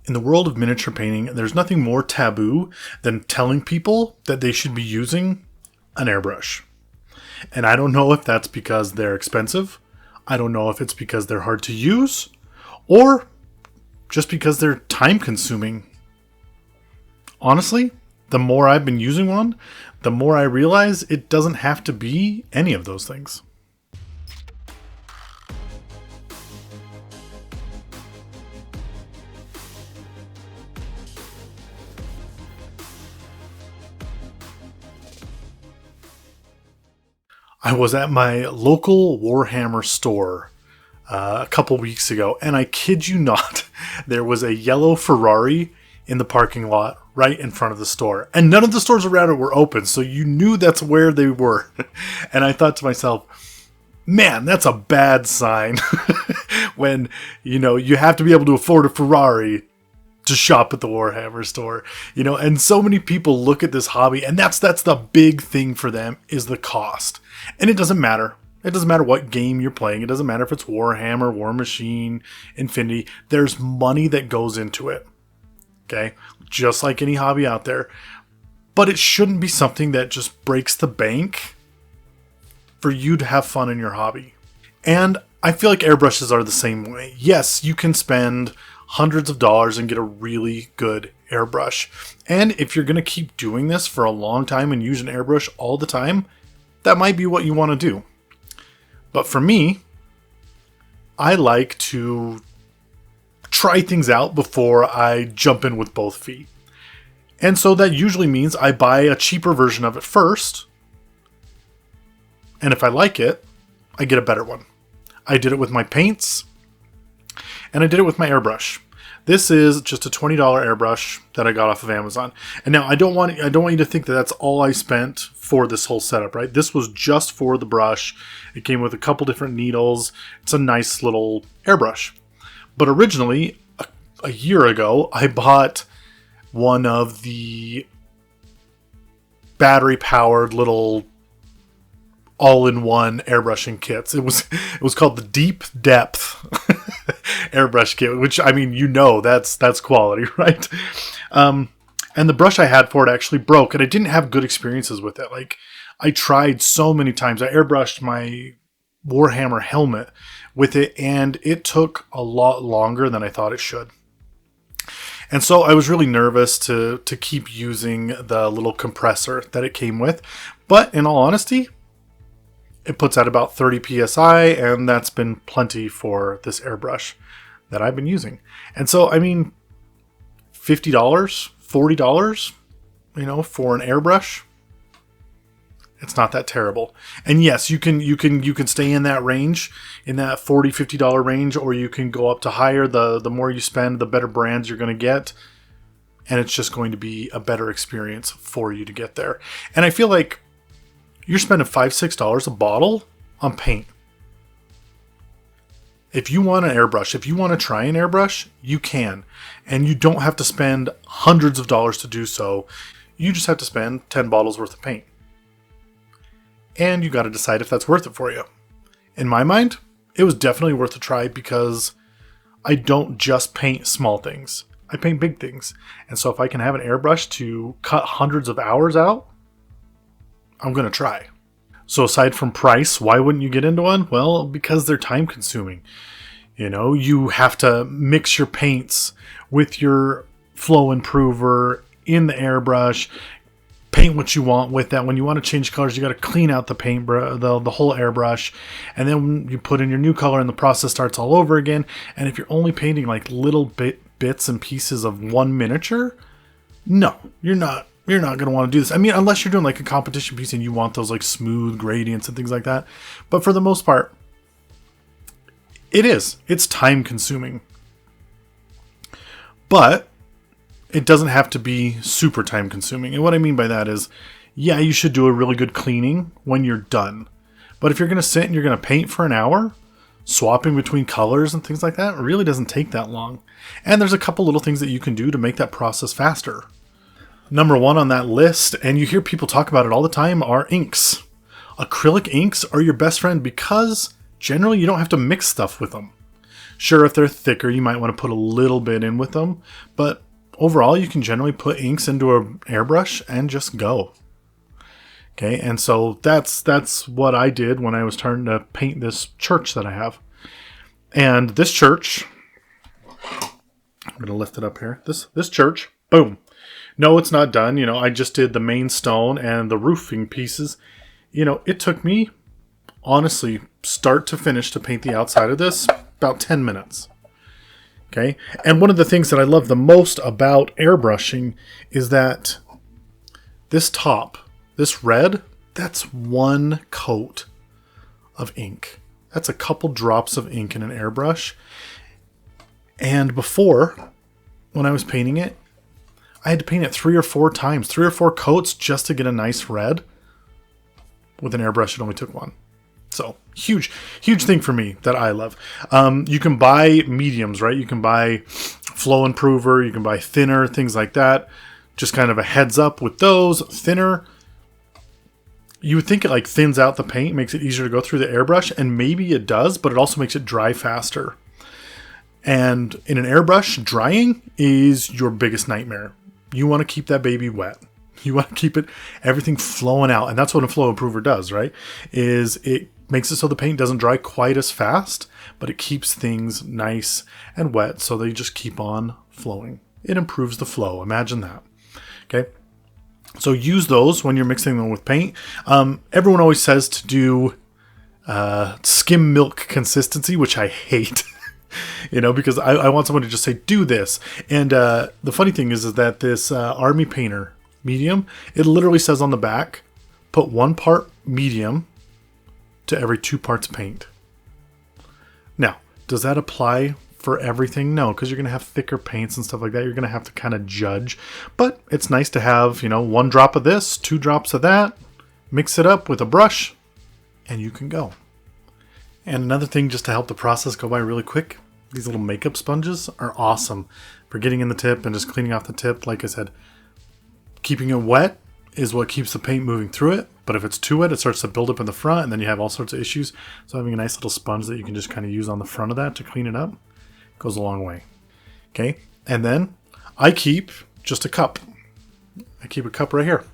In the world of miniature painting, there's nothing more taboo than telling people that they should be using an airbrush. And I don't know if that's because they're expensive. I don't know if it's because they're hard to use, or just because they're time consuming. Honestly, the more I've been using one, the more I realize it doesn't have to be any of those things. I was at my local Warhammer store a couple weeks ago, and I kid you not, there was a yellow Ferrari in the parking lot right in front of the store. And none of the stores around it were open, so you knew that's where they were. And I thought to myself, man, that's a bad sign when, you have to be able to afford a Ferrari to shop at the Warhammer store, and so many people look at this hobby, and that's the big thing for them is the cost. And it doesn't matter. It doesn't matter what game you're playing. It doesn't matter if it's Warhammer, War Machine, Infinity. There's money that goes into it. Okay? Just like any hobby out there. But it shouldn't be something that just breaks the bank for you to have fun in your hobby. And I feel like airbrushes are the same way. Yes, you can spend hundreds of dollars and get a really good airbrush. And if you're going to keep doing this for a long time and use an airbrush all the time, that might be what you want to do. But for me, I like to try things out before I jump in with both feet. And so that usually means I buy a cheaper version of it first. And if I like it, I get a better one. I did it with my paints, and I did it with my airbrush. This is just a $20 airbrush that I got off of Amazon. And now I don't want you to think that that's all I spent for this whole setup, right? This was just for the brush. It came with a couple different needles. It's a nice little airbrush. But originally, a year ago, I bought one of the battery-powered little all-in-one airbrushing kits. It was called the Deep Depth airbrush kit, which, that's quality, right? And the brush I had for it actually broke, and I didn't have good experiences with it. Like, I tried so many times. I airbrushed my Warhammer helmet with it, and it took a lot longer than I thought it should. And so I was really nervous to keep using the little compressor that it came with. But in all honesty, it puts out about 30 psi, and that's been plenty for this airbrush that I've been using. And so, $50, $40, for an airbrush, it's not that terrible. And yes, you can stay in that range, in that $40, $50 range, or you can go up to higher. The more you spend, the better brands you're going to get. And it's just going to be a better experience for you to get there. And I feel like you're spending $5, $6 a bottle on paint. If you want an airbrush, if you want to try an airbrush, you can. And you don't have to spend hundreds of dollars to do so. You just have to spend 10 bottles worth of paint. And you got to decide if that's worth it for you. In my mind, it was definitely worth a try because I don't just paint small things. I paint big things. And so if I can have an airbrush to cut hundreds of hours out, I'm going to try. So aside from price, why wouldn't you get into one? Well, because they're time consuming. You have to mix your paints with your flow improver in the airbrush, paint what you want with that. When you want to change colors, you got to clean out the paint, the whole airbrush, and then you put in your new color and the process starts all over again. And if you're only painting like little bits and pieces of one miniature, no, you're not going to want to do this. Unless you're doing like a competition piece and you want those like smooth gradients and things like that. But for the most part, it's time consuming. But it doesn't have to be super time consuming. And what I mean by that is, yeah, you should do a really good cleaning when you're done. But if you're going to sit and you're going to paint for an hour, swapping between colors and things like that, it really doesn't take that long. And there's a couple little things that you can do to make that process faster. Number one on that list, and you hear people talk about it all the time, are inks. Acrylic inks are your best friend because generally you don't have to mix stuff with them. Sure, if they're thicker, you might want to put a little bit in with them, but overall, you can generally put inks into an airbrush and just go. Okay, and so that's what I did when I was trying to paint this church that I have. And this church, I'm going to lift it up here. This church, boom. No, it's not done. I just did the main stone and the roofing pieces. It took me, honestly, start to finish to paint the outside of this about 10 minutes. Okay, and one of the things that I love the most about airbrushing is that this top, this red, that's one coat of ink. That's a couple drops of ink in an airbrush. And before, when I was painting it, I had to paint it 3 or 4 times, 3 or 4 coats just to get a nice red. With an airbrush, it only took 1. So, huge thing for me that I love. You can buy mediums, right? You can buy flow improver, you can buy thinner, things like that. Just kind of a heads up with those. Thinner, you would think it like thins out the paint, makes it easier to go through the airbrush, and maybe it does, but it also makes it dry faster. And in an airbrush, drying is your biggest nightmare. You want to keep that baby wet. You want to keep everything flowing out. And that's what a flow improver does, right? Is it makes it so the paint doesn't dry quite as fast, but it keeps things nice and wet so they just keep on flowing. It improves the flow. Imagine that. Okay. So use those when you're mixing them with paint. Everyone always says to do skim milk consistency, which I hate. Because I want someone to just say, do this. And the funny thing is that this Army Painter medium, it literally says on the back, put 1 part medium to every 2 parts paint. Now, does that apply for everything? No, because you're going to have thicker paints and stuff like that. You're going to have to kind of judge. But it's nice to have, 1 drop of this, 2 drops of that, mix it up with a brush, and you can go. And another thing, just to help the process go by really quick, these little makeup sponges are awesome for getting in the tip and just cleaning off the tip. Like I said, keeping it wet is what keeps the paint moving through it. But if it's too wet, it starts to build up in the front, and then you have all sorts of issues. So having a nice little sponge that you can just kind of use on the front of that to clean it up goes a long way. Okay, and then I keep just a cup. I keep a cup right here.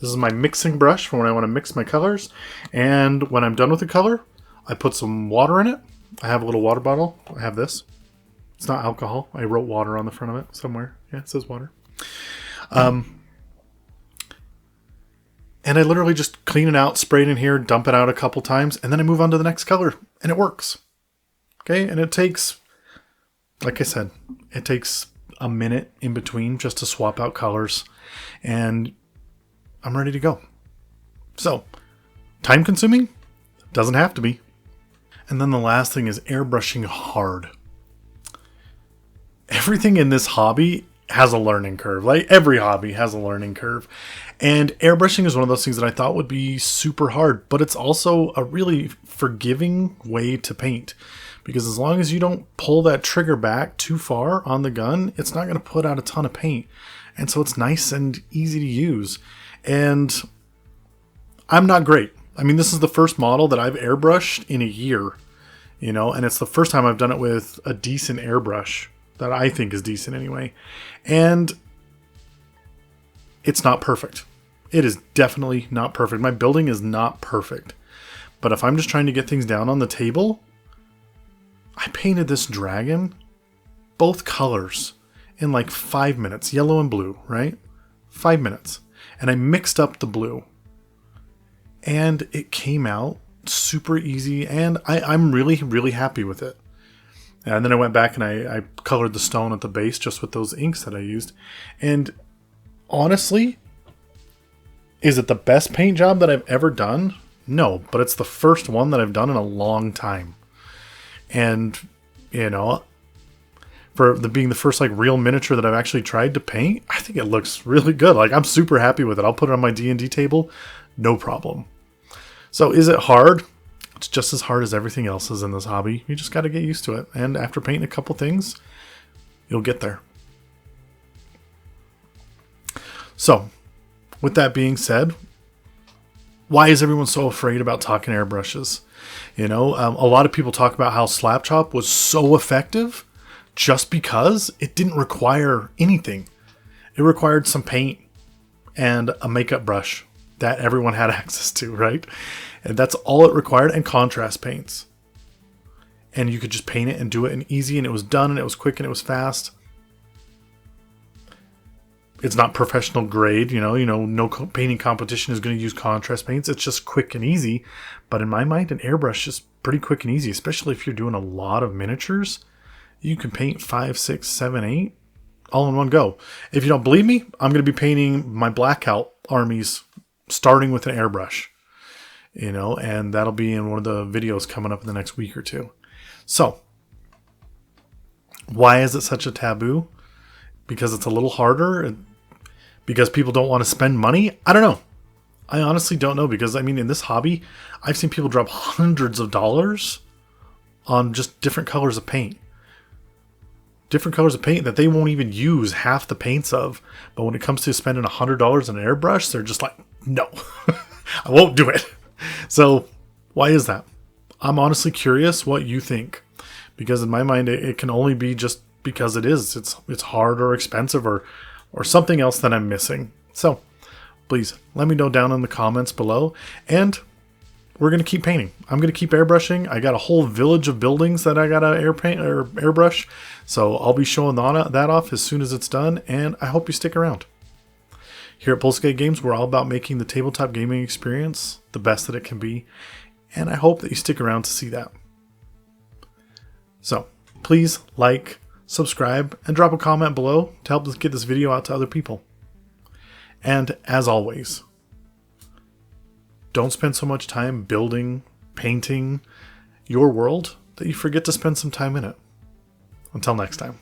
This is my mixing brush for when I want to mix my colors. And when I'm done with the color, I put some water in it. I have a little water bottle. I have this. It's not alcohol. I wrote water on the front of it somewhere. Yeah, it says water. And I literally just clean it out, spray it in here, dump it out a couple times, and then I move on to the next color, and it works. Okay, and it takes, like I said, it takes a minute in between just to swap out colors, and I'm ready to go. So, time consuming? Doesn't have to be. And then the last thing is airbrushing hard. Everything in this hobby has a learning curve. Like every hobby has a learning curve. And airbrushing is one of those things that I thought would be super hard, but it's also a really forgiving way to paint. Because as long as you don't pull that trigger back too far on the gun, it's not going to put out a ton of paint. And so it's nice and easy to use. And I'm not great. I mean, this is the first model that I've airbrushed in a year, and it's the first time I've done it with a decent airbrush that I think is decent anyway. And it's not perfect. It is definitely not perfect. My building is not perfect. But if I'm just trying to get things down on the table, I painted this dragon, both colors, in like 5 minutes, yellow and blue, right? 5 minutes. And I mixed up the blue. And it came out super easy, and I'm really, really happy with it. And then I went back and I colored the stone at the base just with those inks that I used. And honestly, is it the best paint job that I've ever done? No, but it's the first one that I've done in a long time. And, for being the first real miniature that I've actually tried to paint, I think it looks really good. I'm super happy with it. I'll put it on my D&D table, no problem. So is it hard? It's just as hard as everything else is in this hobby. You just got to get used to it. And after painting a couple things, you'll get there. So with that being said, Why is everyone so afraid about talking airbrushes? You know, a lot of people talk about how Slap Chop was so effective just because it didn't require anything. It required some paint and a makeup brush that everyone had access to, right? And that's all it required, and contrast paints. And you could just paint it and do it and easy, and it was done, and it was quick, and it was fast. It's not professional grade, no painting competition is going to use contrast paints. It's just quick and easy. But in my mind, an airbrush is pretty quick and easy, especially if you're doing a lot of miniatures. You can paint 5, 6, 7, 8 all in one go. If you don't believe me, I'm going to be painting my blackout armies starting with an airbrush, and that'll be in one of the videos coming up in the next week or two. So, why is it such a taboo? Because it's a little harder? Because people don't want to spend money? I don't know. I honestly don't know, because in this hobby, I've seen people drop hundreds of dollars on just different colors of paint. Different colors of paint that they won't even use half the paints of. But when it comes to spending $100 on an airbrush, they're just like, no, I won't do it. So why is that? I'm honestly curious what you think. Because in my mind, it can only be just because it is. It's hard or expensive or something else that I'm missing. So please let me know down in the comments below. And we're going to keep painting. I'm going to keep airbrushing. I got a whole village of buildings that I got to airbrush. So I'll be showing that off as soon as it's done. And I hope you stick around. Here at Polskate Games, we're all about making the tabletop gaming experience the best that it can be. And I hope that you stick around to see that. So please like, subscribe, and drop a comment below to help us get this video out to other people. And as always, don't spend so much time building, painting your world that you forget to spend some time in it. Until next time.